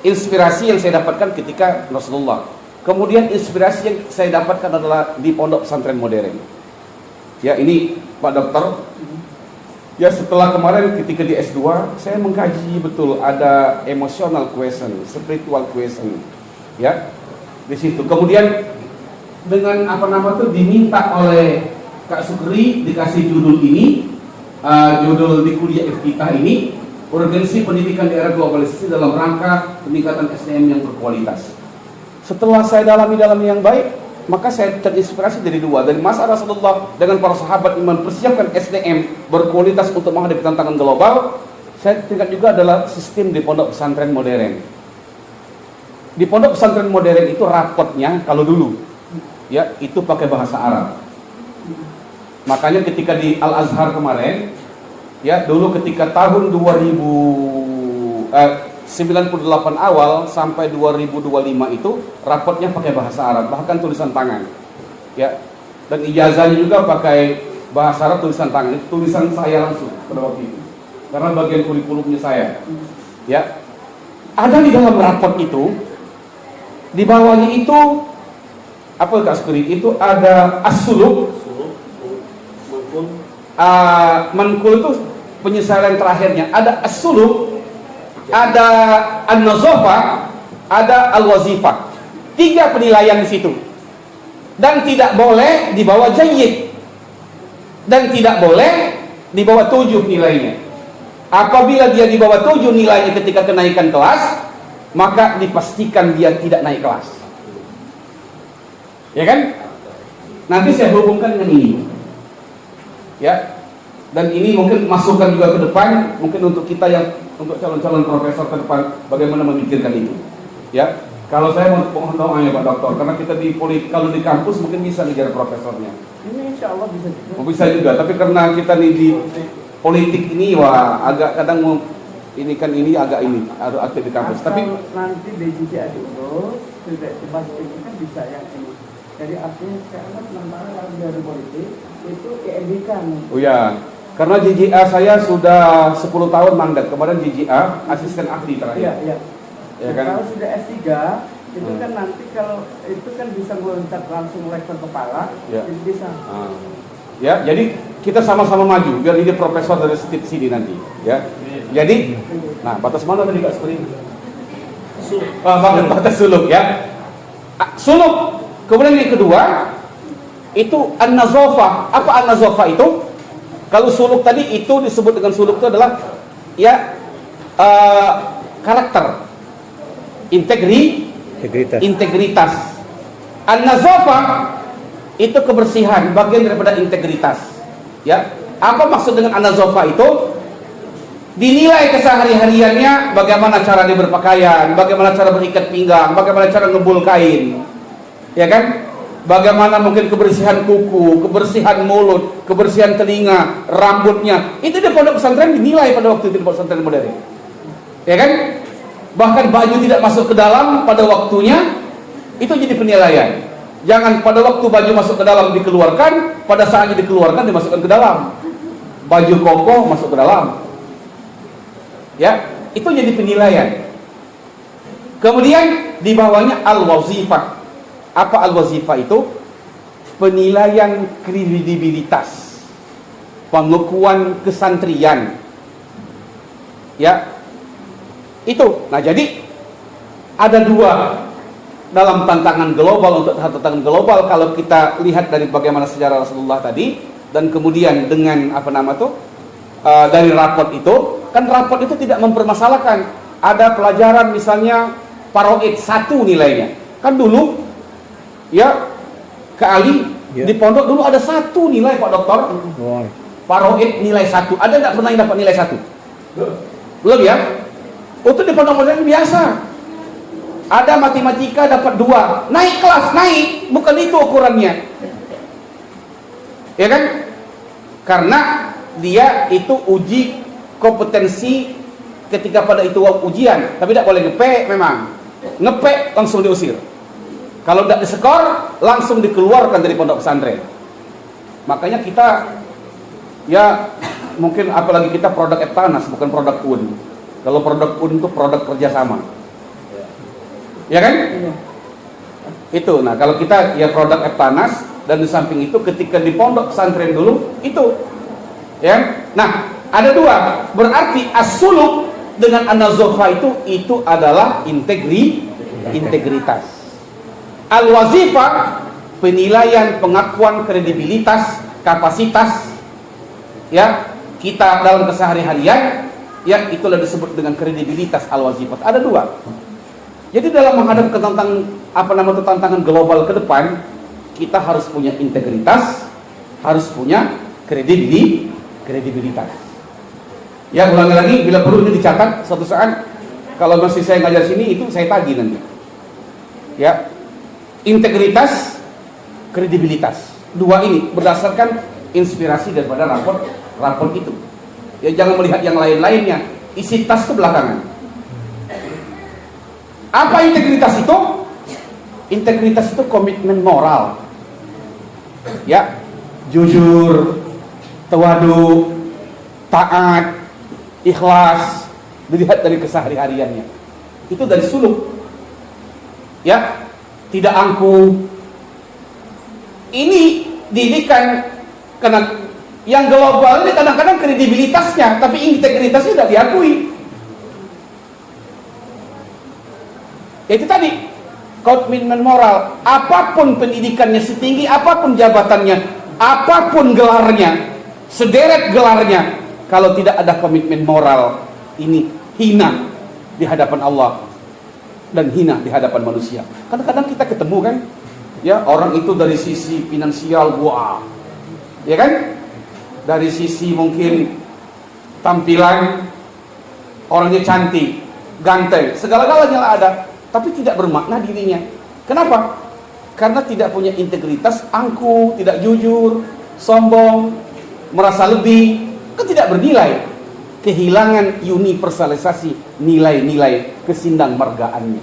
inspirasi yang saya dapatkan ketika Rasulullah. Kemudian inspirasi yang saya dapatkan adalah di pondok pesantren modern. Ya, ini Pak Dokter, Ya setelah kemarin ketika di S2 saya mengkaji betul ada emotional question, spiritual question, ya di situ. Kemudian dengan apa nama tuh diminta oleh Kak Sukri dikasih judul ini, judul di kuliah kita ini, urgensi pendidikan di era globalisasi dalam rangka peningkatan SDM yang berkualitas. Setelah saya dalami yang baik, maka saya terinspirasi dari dua, dari masa Rasulullah dengan para sahabat yang mempersiapkan SDM berkualitas untuk menghadapi tantangan global. Saya tingkat juga adalah sistem di pondok pesantren modern. Di pondok pesantren modern itu rapotnya kalau dulu, ya itu pakai bahasa Arab. Makanya ketika di Al Azhar kemarin, ya dulu ketika tahun 98 awal sampai 2025 itu rapotnya pakai bahasa Arab, bahkan tulisan tangan, ya. Dan ijazahnya juga pakai bahasa Arab tulisan tangan. Itu tulisan saya langsung pada waktu itu, karena bagian kurikulumnya saya, ya. Ada di dalam rapot itu, di bawahnya itu apa Kak Sukri? Itu ada as-suluk, mankul itu penyesalan terakhirnya. Ada as-suluk, ada an-nazafah, ada al-wazifah. 3 penilaian di situ. Dan tidak boleh di bawah jayyid. Dan tidak boleh di bawah 7 nilainya. Apabila dia di bawah 7 nilainya ketika kenaikan kelas, maka dipastikan dia tidak naik kelas. Ya kan? Nanti saya hubungkan dengan ini. Ya. Dan ini mungkin masukan juga ke depan, mungkin untuk kita yang untuk calon-calon profesor ke depan, bagaimana memikirkan itu. Ya, kalau saya mohon doa ya Pak Dokter, karena kita di kalau di kampus mungkin bisa ngejar profesornya. Ini insya Allah bisa juga. Bisa juga, tapi karena kita nih di politik ini, wah agak kadang mau ini kan ini agak ini harus aktif di kampus. Asal tapi nanti DJJ dulu sudah dibahas ini kan bisa yang ini. Jadi artinya sekarang kan sementara kalau dari politik itu IMDK nih. oh ya. Karena JJA saya sudah 10 tahun mandat. Kemarin JJA asisten ahli terakhir. Iya. Ya Nah, kan? kalau sudah S3 itu kan nanti kalau itu kan bisa meloncat langsung lektor kepala, Ya. jadi bisa. Ya, jadi kita sama-sama maju biar ini profesor dari sini nanti, ya. Jadi, nah batas mana tadi Kak Sukri? Batas suluk ya. Suluk. Kemudian yang kedua itu an-nazafah. Apa an-nazafah itu? Kalau suluk tadi itu disebut dengan suluk itu adalah ya karakter, integritas. An-nazafah itu kebersihan, bagian daripada integritas. Ya, apa maksud dengan an-nazafah itu? Dinilai kesehari-hariannya, bagaimana cara dia berpakaian, bagaimana cara berikat pinggang, bagaimana cara ngebul kain, ya kan? Bagaimana mungkin kebersihan kuku, kebersihan mulut, kebersihan telinga, rambutnya. Itu di pondok pesantren dinilai pada waktu itu di pondok pesantren modern. Ya kan? Bahkan baju tidak masuk ke dalam pada waktunya, itu jadi penilaian. Jangan pada waktu baju masuk ke dalam dikeluarkan, pada saatnya dikeluarkan dimasukkan ke dalam. Baju koko masuk ke dalam. Ya, itu jadi penilaian. Kemudian di bawahnya al-wazifah. Apa al-wazifah itu? Penilaian kredibilitas, pengukuhan kesantrian. Ya. Itu. Nah, jadi ada 2 dalam tantangan global. Untuk tantangan global kalau kita lihat dari bagaimana sejarah Rasulullah tadi, dan kemudian dengan apa nama tuh dari raport itu, kan raport itu tidak mempermasalahkan ada pelajaran misalnya paroid 1 nilainya. Kan dulu ya ke Ali di pondok dulu ada 1 nilai Pak Dokter. Paroid nilai 1. Ada enggak pernah yang dapat nilai 1? Belum ya? Itu di pondok modern biasa. Ada matematika dapat 2. Naik kelas, naik. Bukan itu ukurannya. Ya kan? Karena dia itu uji kompetensi ketika pada itu ujian. Tapi tidak boleh ngepek memang. Ngepek langsung diusir. Kalau tidak diskor, langsung dikeluarkan dari pondok pesantren. Makanya kita, ya mungkin apalagi kita produk Eptanas, bukan produk UN. Kalau produk UN itu produk kerjasama. Ya kan? Itu. Nah kalau kita ya produk Eptanas, dan di samping itu ketika di pondok pesantren dulu, itu. Ya. Nah, Ada dua, berarti as-suluk dengan an-nazafah itu adalah integritas. Al-wazifah penilaian, pengakuan, kredibilitas, kapasitas ya kita dalam kesehari-harian, ya itulah disebut dengan kredibilitas al-wazifah. Ada dua. Jadi dalam menghadapi tantangan global ke depan, kita harus punya integritas, harus punya kredibilitas. Ya, ulangi lagi, bila perlu ini dicatat suatu saat. Kalau masih saya ngajar sini, itu saya tagih nanti. Ya, integritas, kredibilitas. Dua ini berdasarkan inspirasi daripada rapor itu. Ya, jangan melihat yang lain-lainnya. Isi tas ke belakangan. Apa integritas itu? Integritas itu komitmen moral. Ya, jujur, tawadu, taat, ikhlas, dilihat dari kesehari-hariannya. Itu dari suluk. Ya, tidak angkuh. Ini didikan karena yang global ini kadang-kadang kredibilitasnya, tapi integritasnya tidak diakui. Itu tadi komitmen moral. Apapun pendidikannya, setinggi apapun jabatannya, apapun gelarnya, sederet gelarnya, kalau tidak ada komitmen moral, ini hina di hadapan Allah dan hina di hadapan manusia. Kadang-kadang kita ketemu kan, ya orang itu dari sisi finansial wah, ya kan, dari sisi mungkin tampilan orangnya cantik, ganteng, segala-galanya lah ada, tapi tidak bermakna dirinya. Kenapa? Karena tidak punya integritas, angkuh, tidak jujur, sombong, merasa lebih, kan tidak bernilai. Kehilangan universalisasi nilai-nilai kesindang margaannya.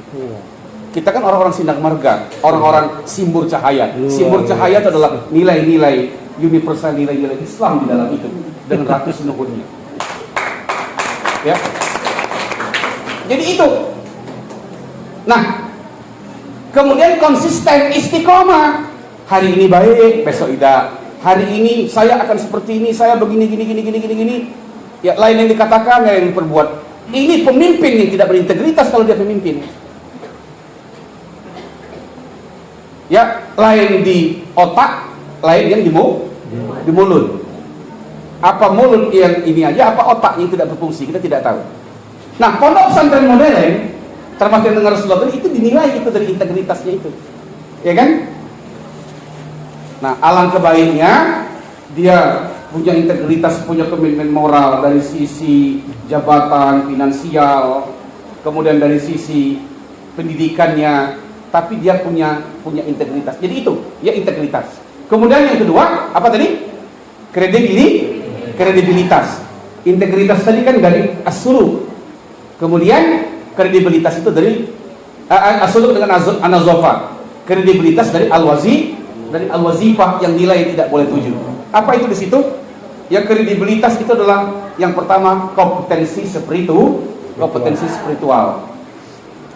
Kita kan orang-orang sindang marga, orang-orang simbur cahaya. Simbur cahaya itu adalah nilai-nilai universal, nilai-nilai Islam di dalam itu dengan ratus nuhunnya. Ya. Jadi itu. Nah, kemudian konsisten, istiqomah. Hari ini baik, besok tidak. Hari ini saya akan seperti ini, saya begini gini. Ya, lain yang dikatakan, yang diperbuat. Ini pemimpin yang tidak berintegritas kalau dia pemimpin. Ya, lain di otak, lain yang di mulut. Apa mulut yang ini aja, apa otak yang tidak berfungsi, kita tidak tahu. Nah, pondok pesantren modern, termasuk yang dengar Rasulullah itu dinilai itu dari integritasnya itu. Ya kan? Nah, alangkah baiknya dia punya integritas, punya komitmen moral dari sisi jabatan, finansial, kemudian dari sisi pendidikannya, tapi dia punya integritas. Jadi itu, ya integritas. Kemudian yang kedua, apa tadi? Kredibilitas. Integritas tadi kan dari as-suluk. Kemudian kredibilitas itu dari as-suluk dengan an-nazafah. Kredibilitas dari al-wazifah yang nilai tidak boleh tujuh. Apa itu di situ? Ya, kredibilitas itu adalah yang pertama kompetensi spiritual.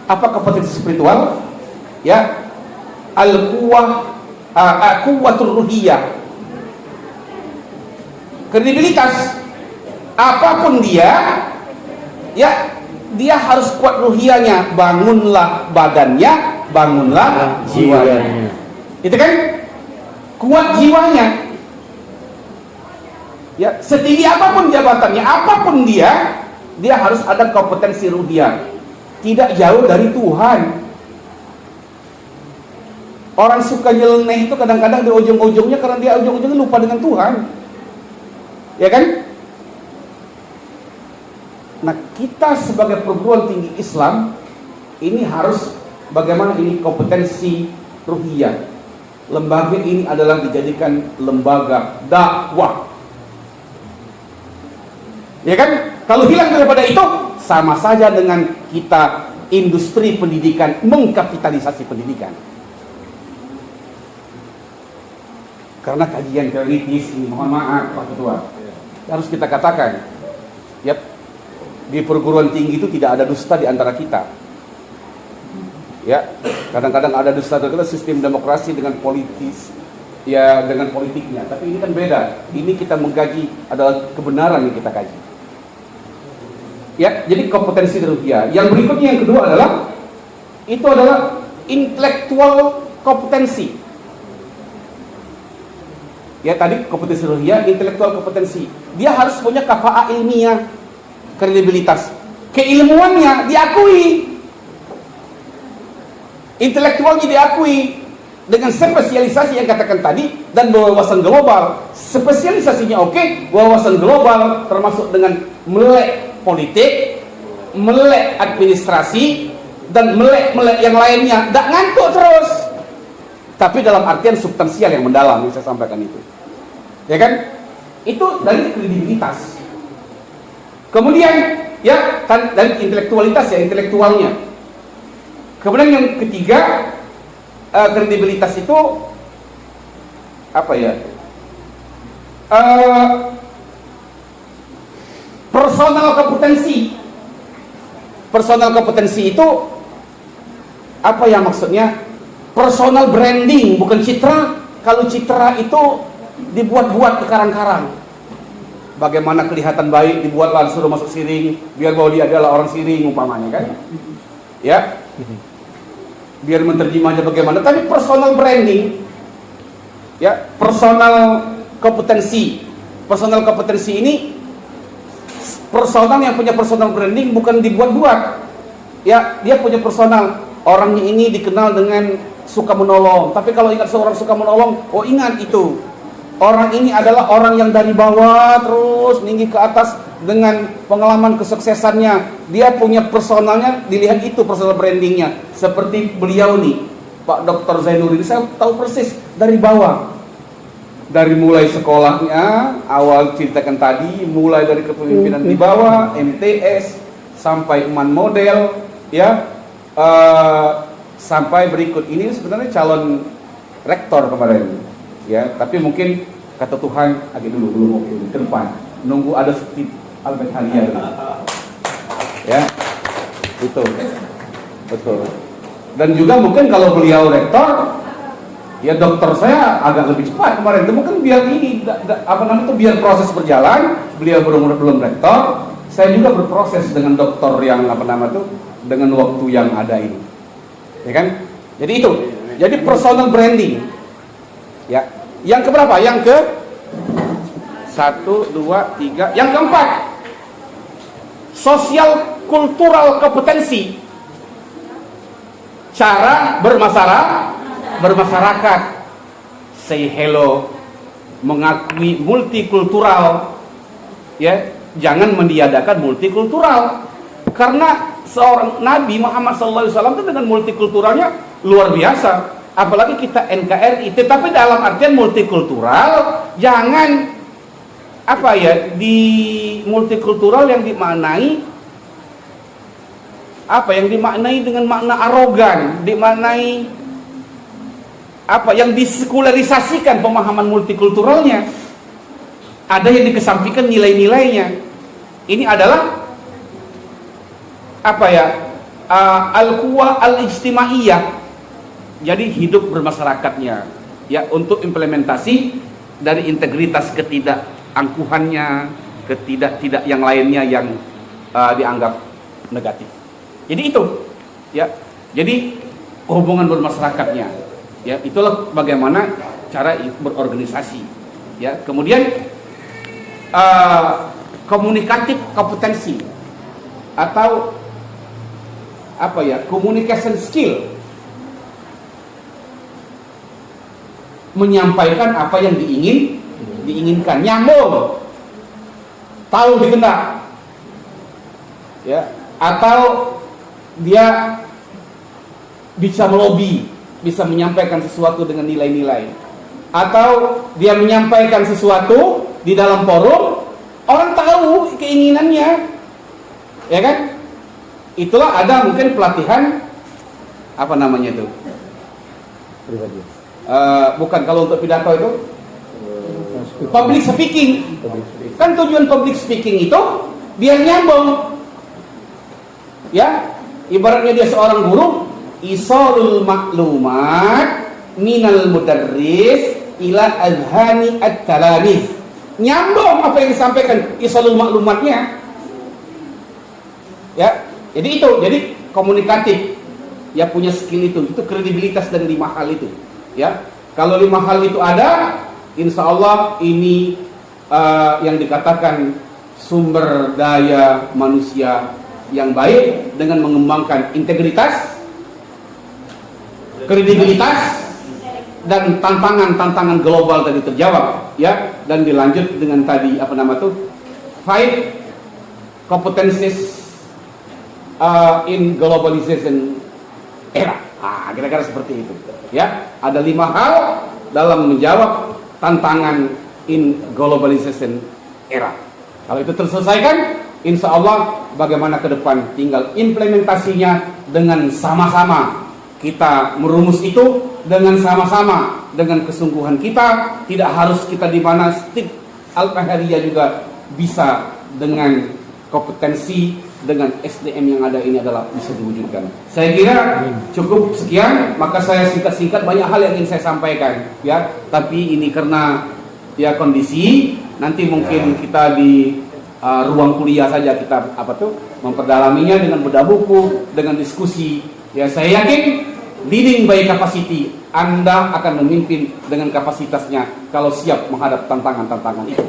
Apa kompetensi spiritual? Ya, quwwatur ruhiyah. Kredibilitas apapun dia, ya dia harus kuat ruhiyahnya. Bangunlah badannya, bangunlah jiwanya. Itu kan kuat jiwanya. Ya, setinggi apapun jabatannya, apapun dia harus ada kompetensi ruhiyah. Tidak jauh dari Tuhan. Orang suka nyeleneh itu kadang-kadang di ujung-ujungnya karena dia ujung-ujungnya lupa dengan Tuhan. Ya kan? Nah, kita sebagai perguruan tinggi Islam ini harus bagaimana ini kompetensi ruhiyah. Lembaga ini adalah dijadikan lembaga dakwah. Ya kan? Kalau hilang daripada itu, sama saja dengan kita industri pendidikan, mengkapitalisasi pendidikan. Karena kajian teoritis ini, mohon maaf Pak Ketua, harus kita katakan, ya, di perguruan tinggi itu tidak ada dusta di antara kita. Ya, kadang-kadang ada dusta, kita sistem demokrasi dengan politis, ya dengan politiknya, tapi ini kan beda. Ini kita mengkaji adalah kebenaran yang kita kaji. Ya, jadi kompetensi ruhiyah. Yang berikutnya yang kedua adalah itu adalah intelektual kompetensi. Ya, tadi kompetensi ruhiyah, intelektual kompetensi. Dia harus punya kafa'ah ilmiah, kredibilitas. Keilmuannya diakui. Intelektualnya diakui dengan spesialisasi yang katakan tadi dan wawasan global. Spesialisasinya oke, wawasan global termasuk dengan melek politik, melek administrasi dan melek yang lainnya. Tidak ngantuk terus. Tapi dalam artian substansial yang mendalam yang saya sampaikan itu. Ya kan? Itu dari kredibilitas. Kemudian ya dari intelektualitas ya, intelektualnya. Kemudian yang ketiga, kredibilitas itu apa ya? Personal kompetensi. Personal kompetensi itu apa ya maksudnya? Personal branding, bukan citra. Kalau citra itu dibuat-buat ke karang-karang. Bagaimana kelihatan baik, dibuatlah suruh masuk siring, biar bahwa dia adalah orang siring umpamanya kan? Ya. Biar menerjemahnya bagaimana, tapi personal branding, ya, personal kompetensi ini personal yang punya personal branding bukan dibuat-buat, ya, dia punya personal, orangnya ini dikenal dengan suka menolong, tapi kalau ingat seorang suka menolong, oh ingat itu, orang ini adalah orang yang dari bawah terus tinggi ke atas dengan pengalaman kesuksesannya. Dia punya personalnya, dilihat itu personal brandingnya. Seperti beliau nih, Pak Dr. Zainuddin, saya tahu persis dari bawah. Dari mulai sekolahnya, awal ceritakan tadi, mulai dari kepemimpinan di bawah, MTS, sampai man model, ya, sampai berikut ini sebenarnya calon rektor kemarin, ya. Tapi mungkin kata Tuhan, agak dulu belum mau ke depan, nunggu ada Steve Albert Halia dulu. Ya, itu betul. Dan juga mungkin kalau beliau rektor, ya dokter saya agak lebih cepat kemarin. Itu mungkin biar ini biar proses berjalan. Beliau belum rektor, saya juga berproses dengan dokter yang dengan waktu yang ada ini. Ya kan? Jadi itu. Jadi personal branding. Ya. Yang keberapa? Yang ke 1, 2, 3. Yang keempat, sosial kultural kompetensi. Cara bermasyarakat, say hello, mengakui multikultural, ya, jangan mendiadakan multikultural, karena seorang Nabi Muhammad SAW itu dengan multikulturalnya luar biasa, apalagi kita NKRI, tetapi dalam artian multikultural, jangan di multikultural yang dimaknai dengan makna arogan, dimaknai yang disekularisasikan pemahaman multikulturalnya, ada yang dikesampingkan nilai-nilainya. Ini adalah al-quwa al-ijtimaiyah, jadi hidup bermasyarakatnya, ya, untuk implementasi dari integritas ketidakangkuhannya, tidak yang lainnya yang dianggap negatif. Jadi itu, ya. Jadi hubungan bermasyarakatnya, ya, itulah bagaimana cara berorganisasi, ya. Kemudian komunikatif kompetensi atau communication skill, menyampaikan apa yang diinginkan, nyambung, tahu dikenal, ya, atau dia bisa melobi, bisa menyampaikan sesuatu dengan nilai-nilai, atau dia menyampaikan sesuatu di dalam forum, orang tahu keinginannya, ya kan? Itulah ada mungkin pelatihan bukan, kalau untuk pidato itu public speaking. Kan tujuan public speaking itu biar nyambung, ya. Ibaratnya dia seorang guru, isolul maklumat minal mudarris ila adhani at-talamis. Nyambung apa yang disampaikan, isalul maklumatnya. Ya, jadi komunikatif. Ya punya skill itu kredibilitas dari 5 hal itu. Ya, kalau 5 hal itu ada, insya Allah ini yang dikatakan sumber daya manusia yang baik dengan mengembangkan integritas, kredibilitas, dan tantangan global tadi terjawab, ya. Dan dilanjut dengan tadi 5 competencies in globalization era. Kira-kira seperti itu, ya. Ada 5 hal dalam menjawab tantangan in globalization era. Kalau itu terselesaikan, insya Allah bagaimana ke depan tinggal implementasinya dengan sama-sama kita merumus itu dengan sama-sama dengan kesungguhan kita. Tidak harus kita di mana stik al-Qahariyah juga bisa dengan kompetensi dengan SDM yang ada ini adalah bisa diwujudkan. Saya kira cukup sekian, maka saya singkat-singkat banyak hal yang ingin saya sampaikan, ya. Tapi ini karena ya kondisi, nanti mungkin kita di ruang kuliah saja kita memperdalaminya dengan bedah buku, dengan diskusi. Ya, saya yakin leading by capacity, Anda akan memimpin dengan kapasitasnya kalau siap menghadap tantangan-tantangan itu.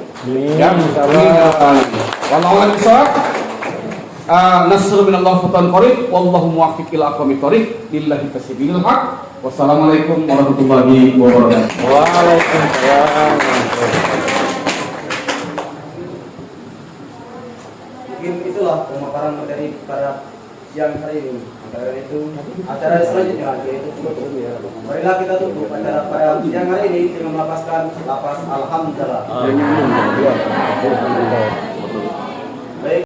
Ya, wallahu a'lam bishawab. Nasrul minallah futan qarib, wallahu muwaffiq ila aqwamit thoriq, lillahi tasbihul haq. Wassalamualaikum warahmatullahi wabarakatuh. Waalaikumsalam. Mungkin itulah pemaparan materi pada siang hari ini. Antara itu acara selanjutnya yaitu tutup. Marilah kita tutup acara pada siang hari ini dengan melafazkan lafaz alhamdulillah.